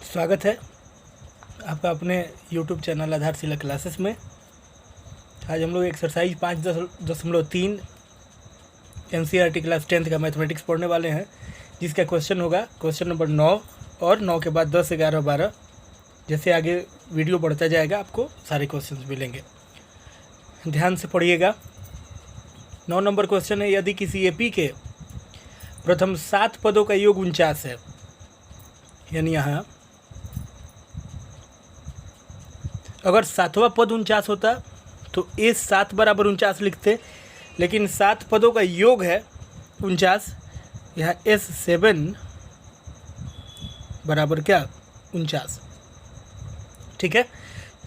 स्वागत है आपका अपने YouTube चैनल आधारशिला क्लासेस में। आज हम लोग एक्सरसाइज 5.3 NCERT क्लास 10th का मैथमेटिक्स पढ़ने वाले हैं, जिसका क्वेश्चन होगा क्वेश्चन नंबर 9 और 9 के बाद 10, 11, 12। जैसे आगे वीडियो बढ़ता जाएगा आपको सारे क्वेश्चंस मिलेंगे, ध्यान से पढ़िएगा। 9 नंबर क्वेश्चन है, यदि किसी AP के प्रथम 7 पदों का योग 49 है, यानी यहाँ अगर 7वां पद 49 होता तो A7 बराबर 49 लिखते, लेकिन 7 पदों का योग है 49, यहाँ S7 बराबर क्या 49। ठीक है,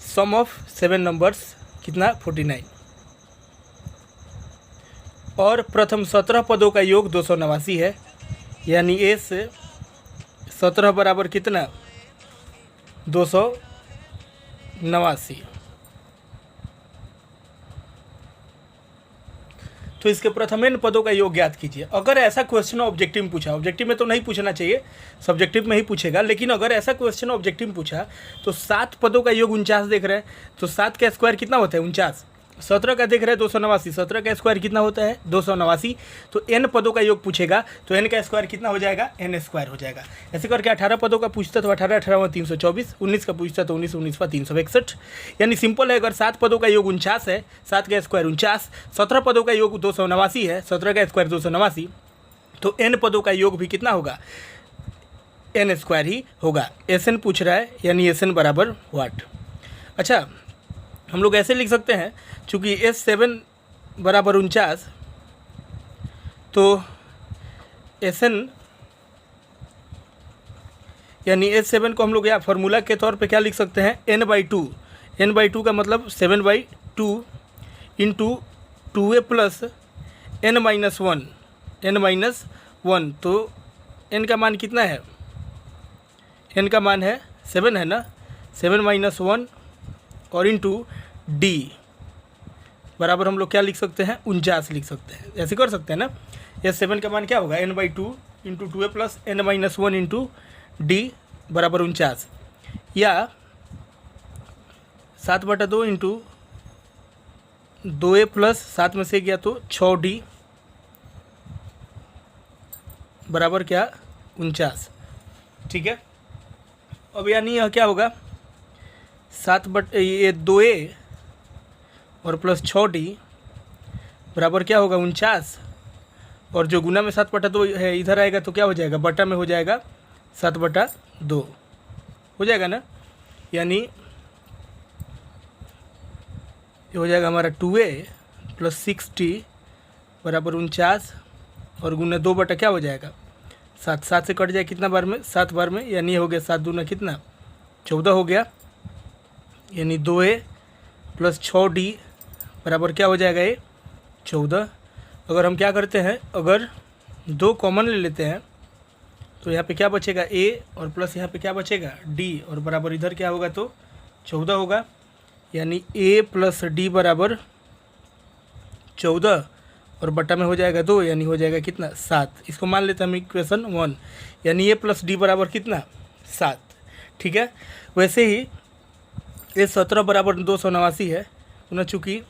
सम ऑफ 7 नंबर्स कितना 49। और प्रथम 17 पदों का योग 289 है, यानी S17 बराबर कितना 289। तो इसके प्रथम n पदों का योग ज्ञात कीजिए। अगर ऐसा क्वेश्चन ऑब्जेक्टिव में पूछा, ऑब्जेक्टिव में तो नहीं पूछना चाहिए, सब्जेक्टिव में ही पूछेगा, लेकिन अगर ऐसा क्वेश्चन ऑब्जेक्टिव में पूछा तो 7 पदों का योग 49 देख रहे हैं, तो 7 का स्क्वायर कितना होता है 49। 17 का देख रहे हैं 289, 17 का स्क्वायर कितना होता है 289। तो n पदों का योग पूछेगा तो n का स्क्वायर कितना हो जाएगा n स्क्वायर हो जाएगा। ऐसे करके 18 पदों का पूछता तो 18 18 324, 19 का पूछता तो 19 19 361। यानी सिंपल है, अगर 7 पदों का योग 49 है, 7 का स्क्वायर 49, 17 पदों का योग 289 है, 17 का स्क्वायर 289, तो n पदों का योग भी कितना होगा n स्क्वायर ही होगा। Sn पूछ रहा है, यानी Sn बराबर वाट। अच्छा, हम लोग ऐसे लिख सकते हैं, चूँकि S7 बराबर 49, तो Sn यानी S7 को हम लोग यहाँ फार्मूला के तौर पे क्या लिख सकते हैं n/2। n/2 का मतलब 7/2 into 2a plus n-1, n-1। तो n का मान कितना है, n का मान है 7 है ना, 7-1 और इंटू d बराबर हम लोग क्या लिख सकते हैं 49 लिख सकते हैं। ऐसे कर सकते हैं ना। S7 का मान क्या होगा n/2 into 2a plus n-1 into d बराबर 49, या 7/2 इंटू 2a प्लस 7 में से गया तो 6d बराबर क्या 49। ठीक है, अब यानी यह क्या होगा 2a और प्लस 6d बराबर क्या होगा 49, और जो गुना में 7/2 है इधर आएगा तो क्या हो जाएगा बटा में हो जाएगा 7/2 हो जाएगा ना। यानी ये हो जाएगा हमारा 2a प्लस 6d बराबर 49, और गुना 2 बटा क्या हो जाएगा 7, 7 से कट जाए कितना बार में 7 बार में, यानी हो गया 7 दूना कितना 14 हो गया। यानी 2a प्लस 6d बराबर क्या हो जाएगा ये 14। अगर हम क्या करते हैं, अगर 2 कॉमन ले लेते हैं तो यहाँ पे क्या बचेगा a, और प्लस यहाँ पे क्या बचेगा d, और बराबर इधर क्या होगा तो 14 होगा। यानी a प्लस d बराबर 14, और बटा में हो जाएगा 2, यानी हो जाएगा कितना 7। इसको मान लेते हैं हम इक्वेशन 1, यानी a प्लस d बराबर कितना 7। ठीक है, वैसे ही S17 बराबर 289 है ना, चूँकि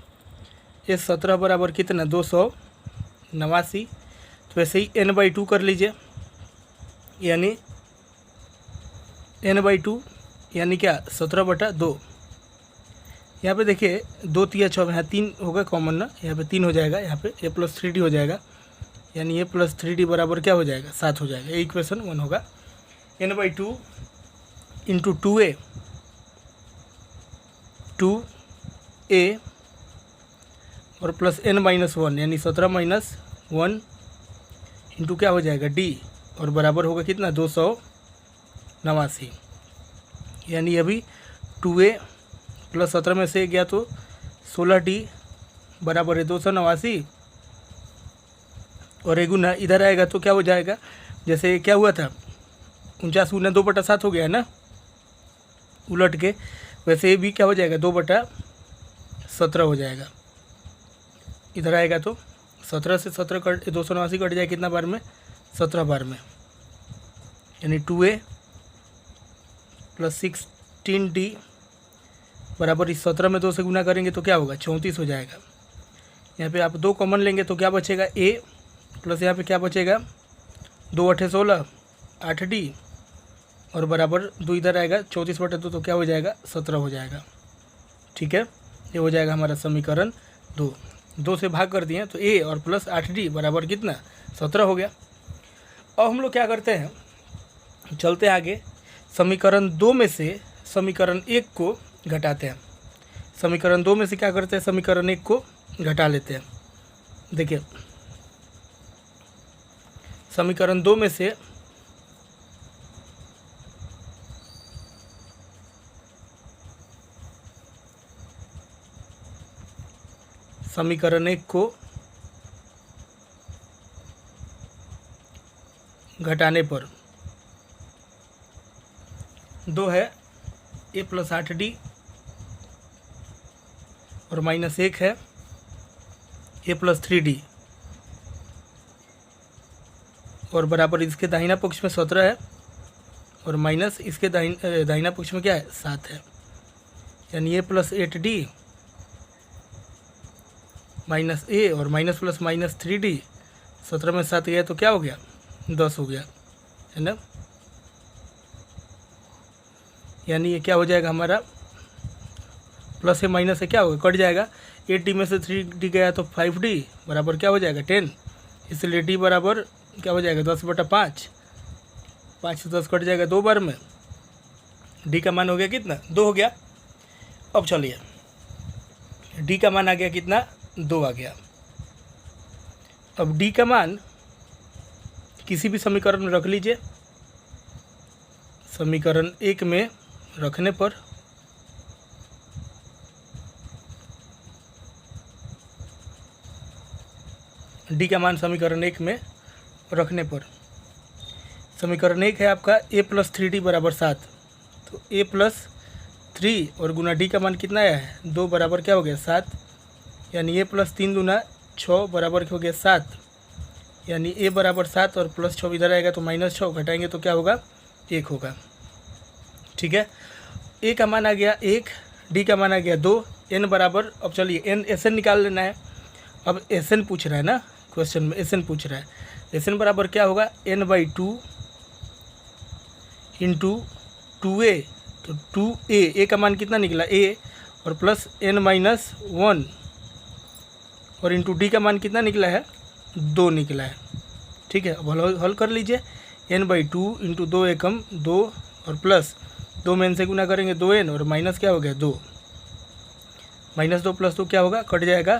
S17 बराबर कितना 289, तो वैसे ही n/2 कर लीजिए, यानी n/2 यानी क्या 17/2। यहाँ पे देखिए 2 3 6, यहाँ 3 होगा कॉमन ना, यहाँ पे 3 हो जाएगा, यहाँ पे a प्लस 3d हो जाएगा, यानी a प्लस 3d बराबर क्या हो जाएगा 7 हो जाएगा। ये इक्वेशन 1 होगा। n/2 इंटू 2a और प्लस n-1, यानी 17-1 इंटू क्या हो जाएगा d, और बराबर होगा कितना 289। यानी अभी 2a प्लस 17 में से गया तो 16d बराबर है 289, और एक गुना इधर आएगा तो क्या हो जाएगा, जैसे क्या हुआ था 49 गुना 2/7 हो गया है ना उलट के, वैसे ये भी क्या हो जाएगा 2/17 हो जाएगा। इधर आएगा तो 17 से 17 कट 289 कट जाए कितना बार में 17 बार में, यानी प्लस 16D बराबर इस 17 में 2 से गुना करेंगे तो क्या होगा 34 हो जाएगा। यहाँ पे आप 2 कॉमन लेंगे तो क्या बचेगा A प्लस यहाँ पे क्या बचेगा 2 8 16 8D और बराबर 2 इधर आएगा 34/2 तो क्या हो जाएगा 17 हो जाएगा। ठीक है, ये हो जाएगा हमारा समीकरण 2 से भाग कर दिए तो A और प्लस 8D बराबर कितना 17 हो गया। अब हम लोग क्या करते हैं, चलते आगे, समीकरण 2 में से समीकरण 1 को घटाते हैं। समीकरण 2 में से क्या करते हैं, समीकरण 1 को घटा लेते हैं। देखिए समीकरण 2 में से समीकरण 1 को घटाने पर 2 है A प्लस 8D और माइनस 1 है A प्लस 3D और बराबर इसके दाहिना पक्ष में 17 है और माइनस इसके दाहिना पक्ष में क्या है 7 है, यानी A plus 8D minus A और माइनस प्लस माइनस 3D 17 में 7 गया तो क्या हो गया 10 हो गया, है ना। यानी ये क्या हो जाएगा हमारा प्लस है माइनस है क्या होगा कट जाएगा। 8D में से 3D गया तो 5D बराबर क्या हो जाएगा 10, इसलिए D बराबर क्या हो जाएगा 10/5, 5 से 10 कट जाएगा 2 बार में। D का मान हो गया कितना 2 हो गया। अब चलिए D का मान आ गया कितना 2 आ गया। अब D का मान किसी भी समीकरण में रख लीजिए। समीकरण 1 में रखने पर D का मान समीकरण 1 में रखने पर समीकरण 1 है आपका A प्लस 3D बराबर 7, तो A प्लस 3 और गुना D का मान कितना आया है 2 बराबर क्या हो गया 7, यानी A प्लस 3 गुना 6 बराबर हो गया 7, यानी A बराबर 7 और प्लस 6 इधर आएगा तो माइनस 6 घटाएंगे तो क्या होगा 1 होगा। ठीक है, A का मान आ गया 1, D का मान आ गया 2, N बराबर, अब चलिए N SN निकाल लेना है। अब SN पूछ रहा है ना क्वेश्चन में, SN पूछ रहा है। SN बराबर क्या होगा N/2 इंटू 2A, तो 2A का मान कितना निकला A और प्लस N-1 और इंटू D का मान कितना निकला है 2 निकला है। ठीक है, अब हल कर लीजिए। N/2 इंटू 2 एकम 2 और प्लस 2 में N से गुना करेंगे 2N और माइनस क्या हो गया 2, माइनस 2 प्लस 2 क्या होगा कट जाएगा,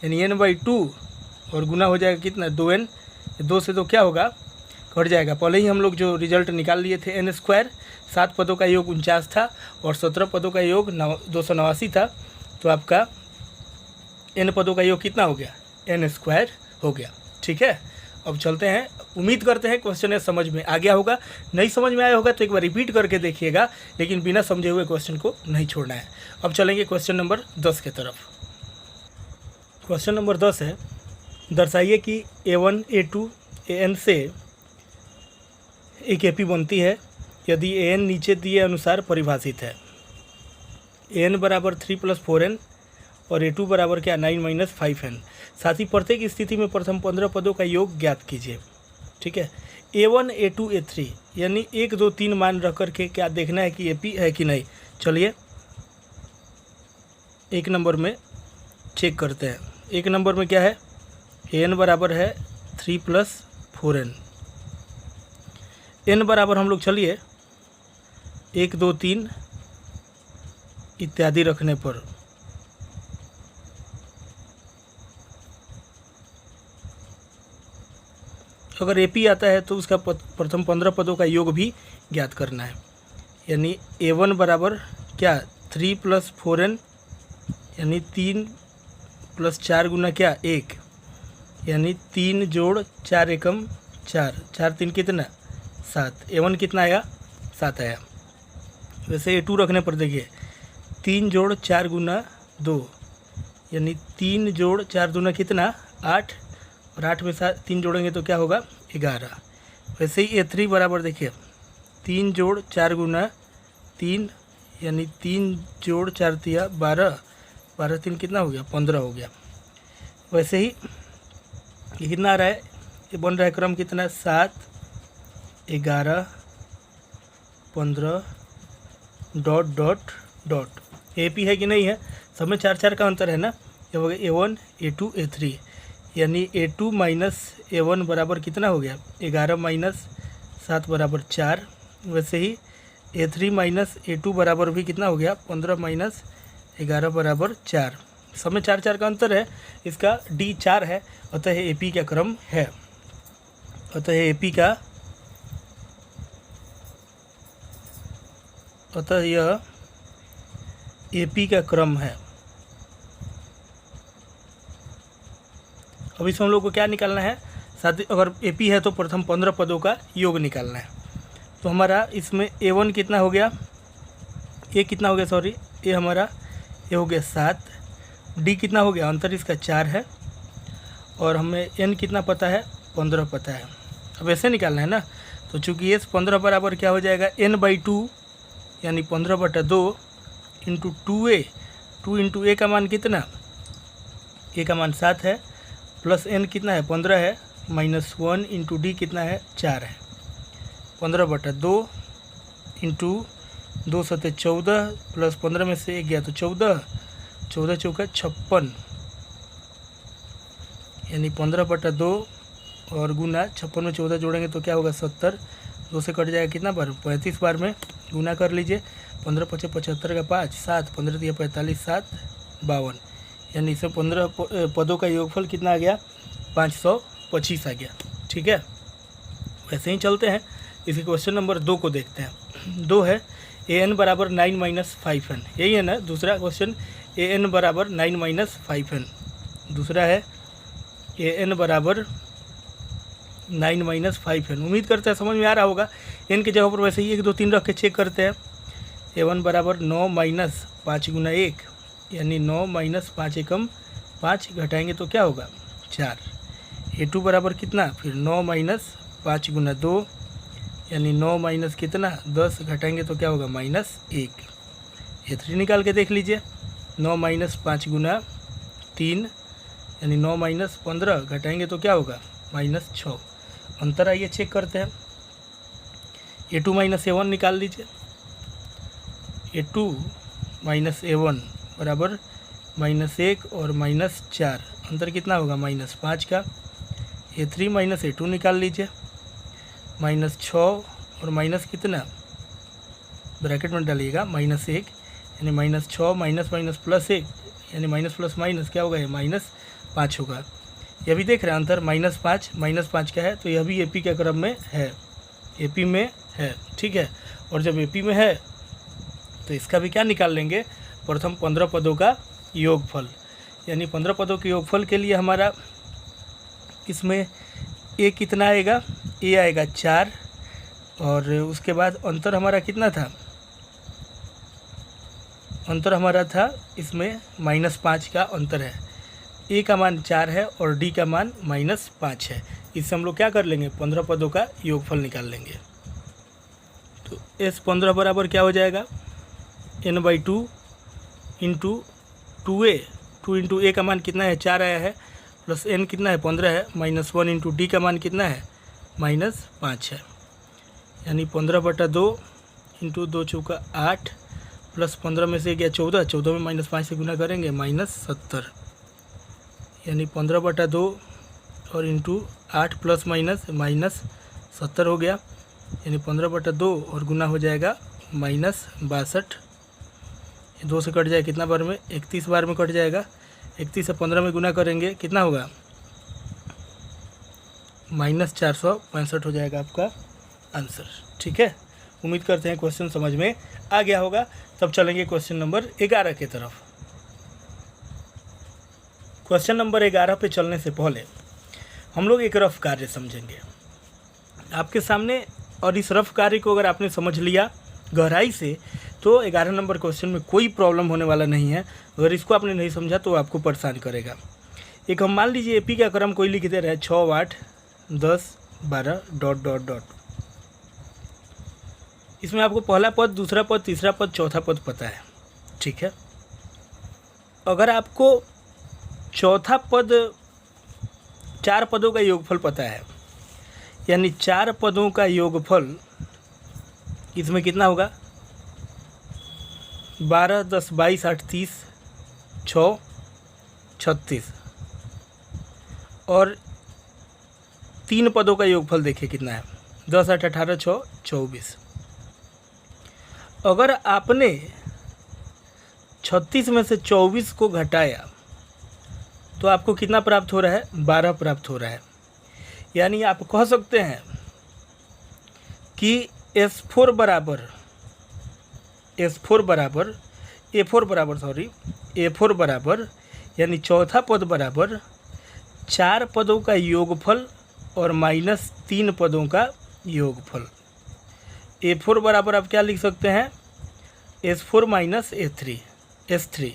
यानी N/2 और गुना हो जाएगा कितना 2N, 2 से तो क्या होगा कट जाएगा। पहले ही हम लोग जो रिजल्ट निकाल लिए थे N², 7 पदों का योग 49 था और 17 पदों का योग 289 था, तो आपका N पदों का योग कितना हो गया N² हो गया। ठीक है, अब चलते हैं। उम्मीद करते हैं क्वेश्चन समझ में आ गया होगा। नहीं समझ में आया होगा तो एक बार रिपीट करके देखिएगा, लेकिन बिना समझे हुए क्वेश्चन को नहीं छोड़ना है। अब चलेंगे क्वेश्चन नंबर 10 की तरफ। क्वेश्चन नंबर 10 है, दर्शाइए कि A1 A2 AN से एक AP बनती है यदि AN नीचे दिए अनुसार परिभाषित है। AN बराबर 3 + 4N और A2 बराबर क्या 9 - 5N। साथ ही प्रत्येक स्थिति में प्रथम 15 पदों का योग ज्ञात कीजिए। ठीक है, A1 A2 A3 यानी 1 2 3 मान रख कर के क्या देखना है कि AP है कि नहीं। चलिए 1 नंबर में चेक करते हैं। 1 नंबर में क्या है AN बराबर है 3 + 4N। N बराबर हम लोग चलिए 1 2 3 इत्यादि रखने पर अगर AP आता है तो उसका प्रथम 15 पदों का योग भी ज्ञात करना है। यानी A1 बराबर क्या 3 + 4N यानी 3 + 4 गुना क्या 1, यानी 3 + 4 एकम 4, 4 3 कितना 7। A1 कितना आया 7 आया। वैसे A2 रखने पर देखिए 3 + 4 गुना 2 यानी 3 + 4 दूना कितना 8 और 8 में 3 जोड़ेंगे तो क्या होगा 11। वैसे ही A3 बराबर देखिए 3 + 4 गुना 3 यानी 3 जोड़ 4 तिया 12, 12 3 कितना हो गया 15 हो गया। वैसे ही ये कितना आ रहा है, ये बन रहा है क्रम कितना 7 11 15 डॉट डॉट डॉट। AP है कि नहीं है, सब में 4 4 का अंतर है ना। ये हो गया A1 A2 A3 यानी A2 माइनस A1 बराबर कितना हो गया 11 माइनस 7 बराबर 4। वैसे ही A3 माइनस A2 बराबर भी कितना हो गया 15 माइनस 11 बराबर 4। सब में 4 4 का अंतर है, इसका D 4 है, अतः AP का क्रम है। अतः यह AP का क्रम है। अब इसमें हम लोग को क्या निकालना है, साथ अगर AP है तो प्रथम 15 पदों का योग निकालना है। तो हमारा इसमें A1 कितना हो गया, A कितना हो गया सॉरी, A हमारा ये हो गया 7, D कितना हो गया, अंतर इसका 4 है, और हमें N कितना पता है 15 पता है। अब ऐसे निकालना है ना, तो चूँकि S 15 बराबर क्या हो जाएगा N/2 यानी 15/2 इंटू 2A, 2 इंटू A का मान कितना, A का मान 7 है, प्लस N कितना है 15 है, माइनस 1 इंटू D कितना है 4 है। 15/2 इंटू 2 सते 14 प्लस 15 में से 1 गया तो 14, 14 चौका 56 यानी 15/2 और गुना 56 में 14 जोड़ेंगे तो क्या होगा 70, 2 से कट जाएगा कितना बार 35 बार में गुना कर लीजिए। 15 × 5 = 75 का 5 7, 15 × 45 7 52 यानी इसमें 15 पदों का योगफल कितना आ गया 525 आ गया। ठीक है, वैसे ही चलते हैं इसी क्वेश्चन नंबर 2 को देखते हैं। 2 है an बराबर 9 - 5n, यही है ना दूसरा क्वेश्चन, an बराबर 9 - 5n। दूसरा है an बराबर 9 - 5n। उम्मीद करते हैं समझ में आ रहा होगा। n की जगह पर वैसे ही 1 2 3 रख के चेक करते हैं। a1 बराबर 9 - 5 × 1 यानी 9 - 5 एकम 5, घटाएंगे तो क्या होगा 4। a2 बराबर कितना, फिर 9 - 5 × 2 यानी 9 माइनस कितना 10, घटाएंगे तो क्या होगा -1। a3 निकाल के देख लीजिए, 9 - 5 × 3 यानी 9 - 15, घटाएंगे तो क्या होगा -6। अंतर आइए चेक करते हैं। a2 - a1 निकाल लीजिए, a2 - a1 बराबर -1 और -4, अंतर कितना होगा -5 का। a3 - a2 निकाल लीजिए, -6 और माइनस कितना ब्रैकेट में डालिएगा -1 यानी -6 माइनस +1 यानी माइनस प्लस माइनस क्या होगा ये -5 होगा। यह भी देख रहे हैं अंतर -5 का है, तो यह भी AP के क्रम में है, AP में है। ठीक है, और जब AP में है तो इसका भी क्या निकाल लेंगे, प्रथम 15 पदों का योगफल। यानी 15 पदों के योगफल के लिए हमारा इसमें A कितना आएगा, A आएगा 4, और उसके बाद अंतर हमारा कितना था, अंतर हमारा था इसमें -5 का अंतर है। A का मान 4 है और D का मान -5 है। इससे हम लोग क्या कर लेंगे 15 पदों का योगफल निकाल लेंगे। तो S 15 बराबर क्या हो जाएगा n/2 into 2A, 2 into A का मान कितना है 4 आया है, प्लस n कितना है 15 है, -1 इंटू D का मान कितना है -5 है। यानी 15/2 इंटू 2 चौका 8 प्लस 15 में से गया 14, 14 में -5 से गुना करेंगे -70, यानी 15/2 और इंटू 8 प्लस माइनस -70 हो गया, यानी 15/2 और गुना हो जाएगा -62। 2 से कट जाए कितना बार में 31 बार में कट जाएगा। 31 से 15 में गुना करेंगे कितना होगा -465 हो जाएगा आपका आंसर। ठीक है, उम्मीद करते हैं क्वेश्चन समझ में आ गया होगा। तब चलेंगे क्वेश्चन नंबर 11 की तरफ। क्वेश्चन नंबर 11 पे चलने से पहले हम लोग एक रफ कार्य समझेंगे आपके सामने, और इस रफ कार्य को अगर आपने समझ लिया गहराई से तो 11 नंबर क्वेश्चन में कोई प्रॉब्लम होने वाला नहीं है। अगर इसको आपने नहीं समझा तो आपको परेशान करेगा। एक हम मान लीजिए AP का क्रम कोई लिख दे रहा है 6 8 10 12 ... इसमें आपको पहला पद, दूसरा पद, तीसरा पद, चौथा पद पता है, ठीक है। अगर आपको चौथा पद 4 पदों का योगफल पता है, यानी 4 पदों का योगफल इसमें कितना होगा, 12, 10, 22, 8, 30, 6, 36, और 3 पदों का योगफल देखिए कितना है, 10, 8, 18, 6, 24। अगर आपने 36 में से 24 को घटाया तो आपको कितना प्राप्त हो रहा है, 12 प्राप्त हो रहा है। यानी आप कह सकते हैं कि A4 बराबर यानी चौथा पद बराबर 4 पदों का योगफल और माइनस 3 पदों का योगफल। A4 बराबर आप क्या लिख सकते हैं, S4 माइनस S3।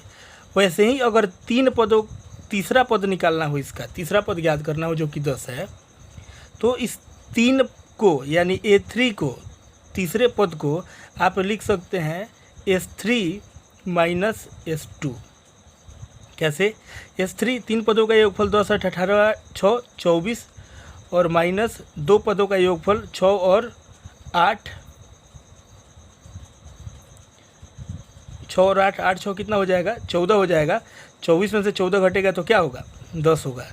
वैसे ही अगर 3 पदों, तीसरा पद निकालना हो, इसका तीसरा पद याद करना हो जो कि 10 है, तो इस 3 को यानी A3 को, तीसरे पद को आप लिख सकते हैं S3 माइनस S2। कैसे, S3 3 पदों का योगफल 10, 8, 18, 6, 24 और माइनस 2 पदों का योगफल 6 और 8, 6 और 8, 8 6 कितना हो जाएगा, 14 हो जाएगा। 24 में से 14 घटेगा तो क्या होगा, 10 होगा।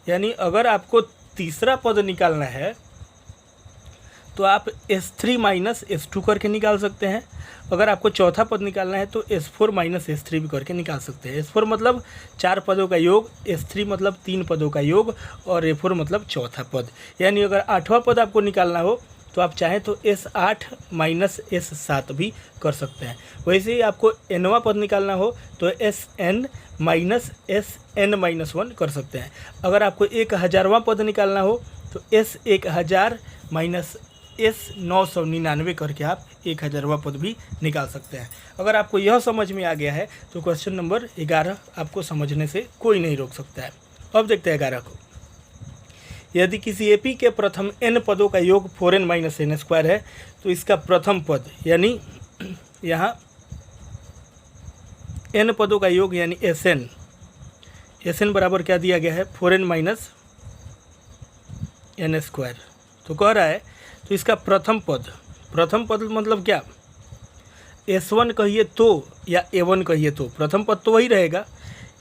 यानी अगर आपको तीसरा पद निकालना है तो आप S3 माइनस S2 करके निकाल सकते हैं। अगर आपको चौथा पद निकालना है तो S4 माइनस S3 भी करके निकाल सकते हैं। S4 मतलब 4 पदों का योग, S3 मतलब 3 पदों का योग और A4 मतलब चौथा पद। यानी अगर 8वां पद आपको निकालना हो तो आप चाहें तो S8 माइनस S7 भी कर सकते हैं। वैसे ही आपको nवां पद निकालना हो तो SN माइनस SN माइनस 1 कर सकते हैं। अगर आपको 1000वां पद निकालना हो तो S1000 माइनस S999 करके आप 1000वां पद भी निकाल सकते हैं। अगर आपको यह समझ में आ गया है तो क्वेश्चन नंबर 11 आपको समझने से कोई नहीं रोक सकता है। अब देखते हैं 11 को। यदि किसी एपी के प्रथम n पदों का योग 4n माइनस n स्क्वायर है तो इसका प्रथम पद यानी यहाँ n पदों का योग यानी SN बराबर क्या दिया गया है, 4n माइनस n स्क्वायर। तो कह रहा है तो इसका प्रथम पद मतलब क्या, S1 कहिए तो या A1 कहिए तो प्रथम पद तो वही रहेगा।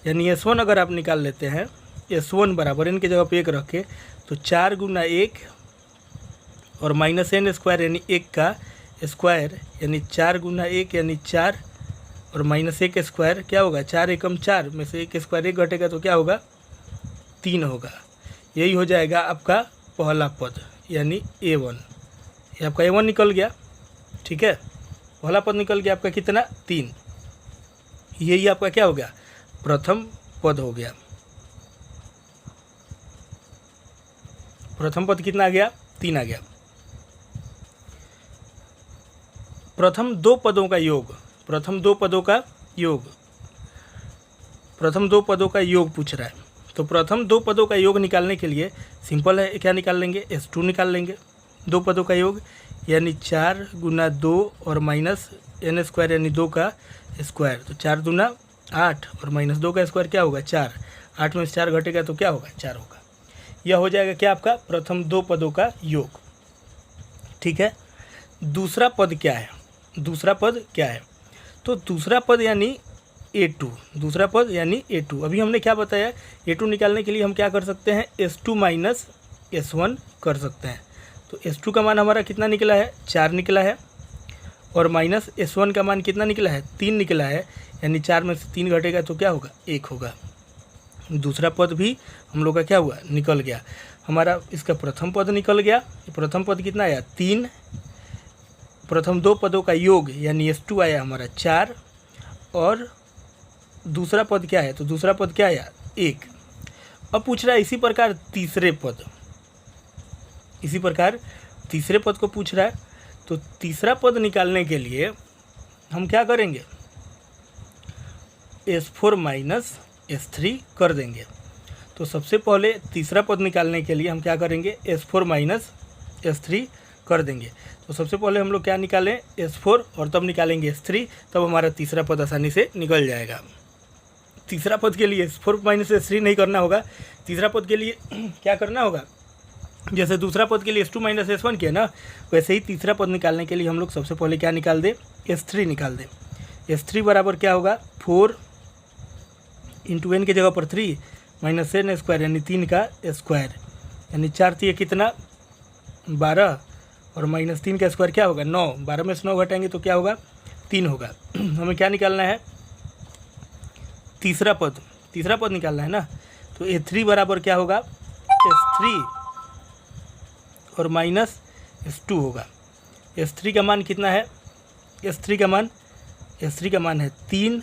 यानी S1 अगर आप निकाल लेते हैं, S1 बराबर n की जगह पे 1 रखे तो 4 गुना 1 और माइनस n स्क्वायर यानी 1 का स्क्वायर यानी 4 गुना 1 यानी 4 और माइनस 1 स्क्वायर क्या होगा, 4 एकम 4 में से 1 स्क्वायर 1 घटेगा तो क्या होगा, 3 होगा। यही हो जाएगा आपका पहला पद यानी A1। ये आपका A1 निकल गया, ठीक है। पहला पद निकल गया आपका कितना, 3। यही आपका क्या हो गया, प्रथम पद हो गया। प्रथम पद कितना आ गया, 3 आ गया। प्रथम दो पदों का योग, प्रथम दो पदों का योग पूछ रहा है। तो प्रथम 2 पदों का योग निकालने के लिए सिंपल है, क्या निकाल लेंगे, S2 निकाल लेंगे। 2 पदों का योग यानी 4 गुना 2 और माइनस n स्क्वायर यानी 2 का स्क्वायर, तो 4 दूना 8 और माइनस 2 का स्क्वायर क्या होगा, 4। 8 में से 4 घटेगा तो क्या होगा, 4 होगा। यह हो जाएगा क्या, आपका प्रथम 2 पदों का योग, ठीक है। दूसरा पद क्या है, तो दूसरा पद यानी A2, दूसरा पद यानी A2। अभी हमने क्या बताया, A2 निकालने के लिए हम क्या कर सकते हैं, S2 माइनस S1 कर सकते हैं। तो S2 का मान हमारा कितना निकला है, 4 निकला है और माइनस S1 का मान कितना निकला है, 3 निकला है। यानी 4 में से 3 घटेगा तो क्या होगा, 1 होगा। दूसरा पद भी हम लोग का क्या हुआ, निकल गया। हमारा इसका प्रथम पद निकल गया। प्रथम पद कितना आया, 3। प्रथम 2 पदों का योग यानी S2 आया हमारा 4 और दूसरा पद क्या है, तो दूसरा पद क्या आया, 1। अब पूछ रहा है इसी प्रकार तीसरे पद को पूछ रहा है। तो तीसरा पद निकालने के लिए हम क्या करेंगे, S4 माइनस S3 कर देंगे। तो सबसे पहले तीसरा पद निकालने के लिए हम क्या करेंगे, S4 माइनस S3 कर देंगे। तो सबसे पहले हम लोग क्या निकालें, S4 और तब निकालेंगे S3, तब हमारा तीसरा पद आसानी से निकल जाएगा। तीसरा पद के लिए S4 माइनस S3 नहीं करना होगा, तीसरा पद के लिए क्या करना होगा, जैसे दूसरा पद के लिए S2 माइनस S1 किया ना, वैसे ही तीसरा पद निकालने के लिए हम लोग सबसे पहले क्या निकाल दें, S3 निकाल दें। S3 बराबर क्या होगा, 4 इंटू n की जगह पर 3 माइनस n स्क्वायर यानी 3 का स्क्वायर, यानी 4 3 कितना 12 और माइनस 3 का स्क्वायर क्या होगा 9, 12 में से 9 घटाएंगे तो क्या होगा 3 होगा। हमें क्या निकालना है, तीसरा पद निकालना है ना। तो A3 बराबर क्या होगा, S3 और माइनस S2 होगा। S3 का मान कितना है, S3 का मान है 3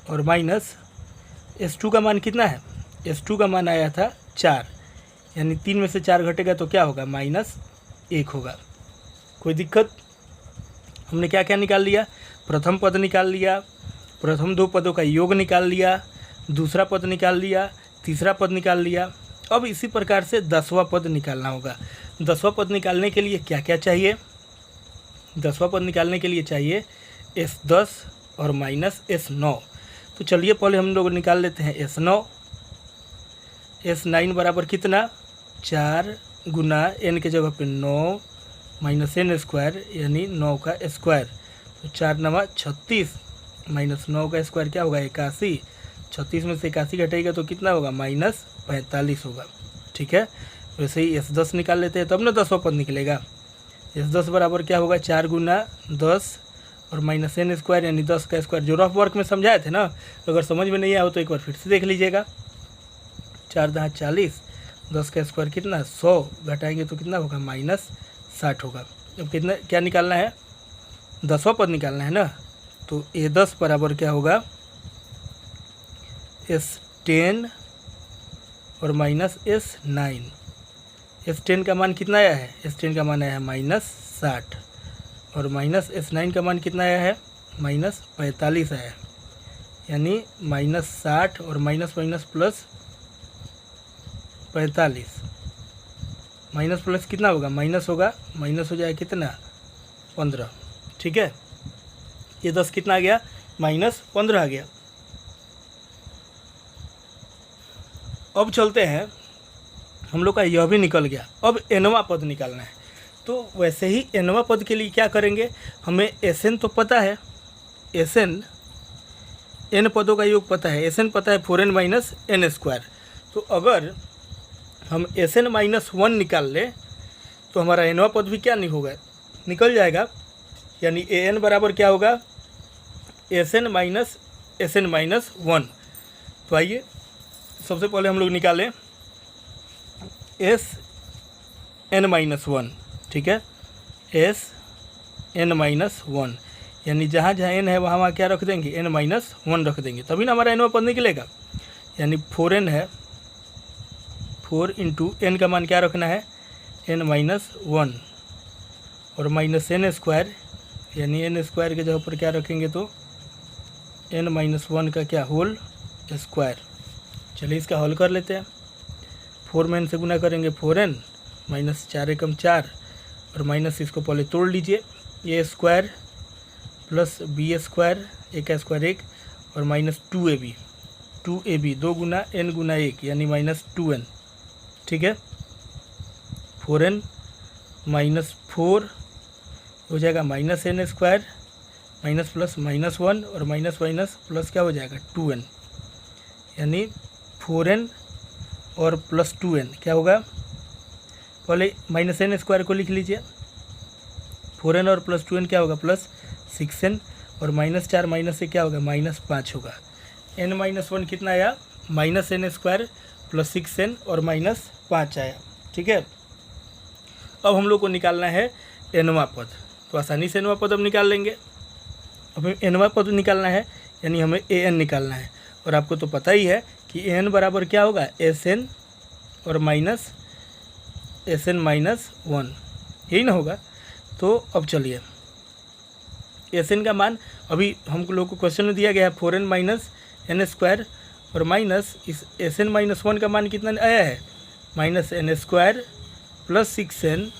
और माइनस S2 का मान कितना है, S2 का मान आया था 4, यानी 3 में से 4 घटेगा तो क्या होगा -1 होगा। कोई दिक्कत, हमने क्या क्या निकाल लिया, प्रथम पद निकाल लिया, प्रथम दो पदों का योग निकाल लिया, दूसरा पद निकाल लिया, तीसरा पद निकाल लिया। अब इसी प्रकार से 10वां पद निकालना होगा। 10वां पद निकालने के लिए क्या क्या चाहिए, 10वां पद निकालने के लिए चाहिए S10 और माइनस S9। तो चलिए पहले हम लोग निकाल लेते हैं S9। S9 बराबर कितना 4 गुना n के जगह पे 9 माइनस n स्क्वायर यानी 9 का स्क्वायर, तो 4 9 36 माइनस 9 का स्क्वायर क्या होगा 81, 36 में से 81 घटेगा तो कितना होगा -45 होगा। ठीक है, वैसे ही S10 निकाल लेते हैं तब ना 10वां पद निकलेगा। S10 बराबर क्या होगा 4 गुना 10 और माइनस n स्क्वायर यानी 10 का स्क्वायर, जो रफ वर्क में समझाए थे ना, अगर समझ में नहीं आया हो तो एक बार फिर से देख लीजिएगा। 4 10 40, 10 का स्क्वायर कितना 100, घटाएंगे तो कितना होगा -60 होगा। अब कितना क्या निकालना है, 10वां पद निकालना है ना। तो A10 बराबर क्या होगा S10 और माइनस S9। S10 का मान कितना आया है, S10 का मान आया है -60 और माइनस S9 का मान कितना आया है -45 आया है, यानी -60 और माइनस प्लस 45, माइनस प्लस कितना होगा माइनस होगा, माइनस हो जाएगा कितना 15। ठीक है, ये 10 कितना आ गया -15 आ गया। अब चलते हैं, हम लोग का यह भी निकल गया। अब nवां पद निकालना है। तो वैसे ही nवां पद के लिए क्या करेंगे, हमें Sn तो पता है, Sn n पदों का योग पता है, Sn पता है 4n माइनस n स्क्वायर। तो अगर हम Sn माइनस 1 निकाल लें तो हमारा nवां पद भी क्या नहीं होगा, निकल जाएगा। यानी An बराबर क्या होगा Sn माइनस Sn माइनस 1। तो आइए सबसे पहले हम लोग निकालें Sn माइनस 1। ठीक है, Sn माइनस 1 यानी जहाँ जहाँ n है वहाँ क्या रख देंगे n माइनस 1 रख देंगे, तभी ना हमारा nवां पद निकलेगा। यानी 4n है, 4 इंटू n का मान क्या रखना है n माइनस 1 और माइनस n स्क्वायर, यानी n स्क्वायर के जगह पर क्या रखेंगे तो n माइनस 1 का क्या होल स्क्वायर। चलिए इसका हल कर लेते हैं। 4 में n से गुना करेंगे 4n माइनस 4 एकम 4 और माइनस इसको पहले तोड़ लीजिए, a square plus b square, a का स्क्वायर 1 और माइनस 2ab, 2 गुना n गुना 1 यानी माइनस 2n। ठीक है, 4n माइनस 4 हो जाएगा minus n square, minus plus -1 और माइनस प्लस क्या हो जाएगा 2n, यानी 4n और प्लस 2n क्या होगा, पहले माइनस n स्क्वायर को लिख लीजिए, 4n और प्लस 2n क्या होगा प्लस 6n और -4 माइनस से क्या होगा -5 होगा। n माइनस 1 कितना आया -n स्क्वायर प्लस 6n और -5 आया। ठीक है, अब हम लोग को निकालना है nवां पद। तो आसानी से nवां पद अब निकाल लेंगे। अब nवां पद निकालना है यानी हमें an निकालना है, और आपको तो पता ही है कि an बराबर क्या होगा Sn और माइनस Sn माइनस 1, यही ना होगा। तो अब चलिए Sn का मान अभी हम लोग को क्वेश्चन में दिया गया है 4n माइनस n स्क्वायर और माइनस इस Sn-1 का मान कितना आया है, -n² + 6n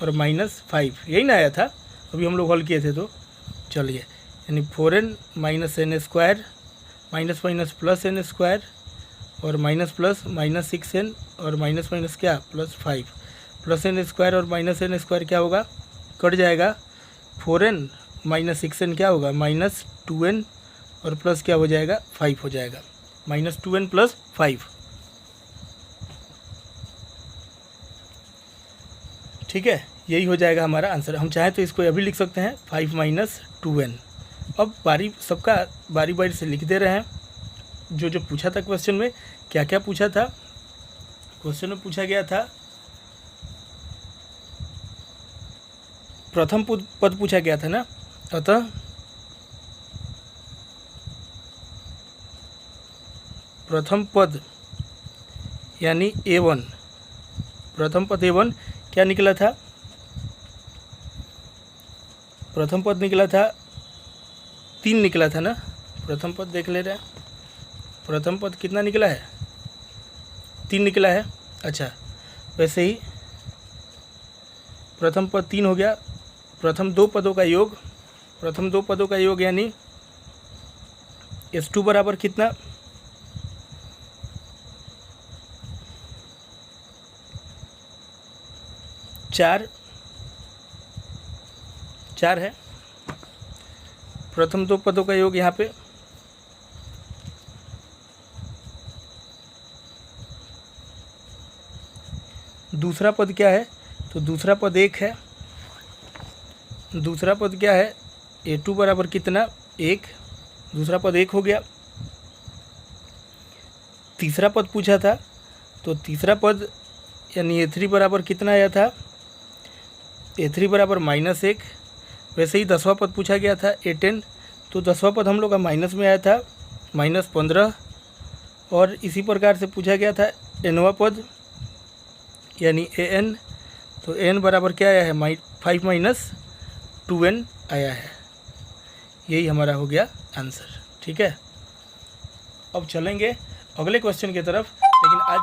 और -5, यही ना आया था अभी हम लोग हल किए थे। तो चलिए, यानी 4n - n² minus minus plus n² और माइनस प्लस -6n और माइनस माइनस क्या +5 प्लस n² और -n² क्या होगा, कट जाएगा। 4n - 6n क्या होगा, -2n और प्लस क्या हो जाएगा 5 हो जाएगा, -2n + 5। ठीक है, यही हो जाएगा हमारा आंसर। हम चाहें तो इसको अभी लिख सकते हैं 5 - 2n। अब सबका बारी बारी से लिख दे रहे हैं। जो पूछा था क्वेश्चन में, क्या क्या पूछा था। क्वेश्चन में पूछा गया था प्रथम पद पूछा गया था ना, अतः प्रथम पद यानी A1, प्रथम पद A1 क्या निकला था, प्रथम पद निकला था 3 निकला था ना। प्रथम पद देख ले रहे हैं, प्रथम पद कितना निकला है, 3 निकला है। अच्छा, वैसे ही प्रथम पद 3 हो गया। प्रथम दो पदों का योग, प्रथम दो पदों का योग यानी S2 बराबर कितना, चार है। प्रथम दो पदों का योग यहाँ पे दूसरा पद क्या है, तो दूसरा पद 1 है। दूसरा पद क्या है, A2 बराबर कितना 1, दूसरा पद 1 हो गया। तीसरा पद पूछा था, तो तीसरा पद यानी A3 बराबर कितना आया था, A3 बराबर -1। वैसे ही 10वां पद पूछा गया था A10, तो 10वां पद हम लोग का माइनस में आया था -15। और इसी प्रकार से पूछा गया था nवां पद यानी AN, तो AN बराबर क्या आया है 5 - 2n आया है। यही हमारा हो गया आंसर। ठीक है, अब चलेंगे अगले क्वेश्चन की तरफ, लेकिन आज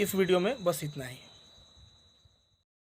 इस वीडियो में बस इतना ही।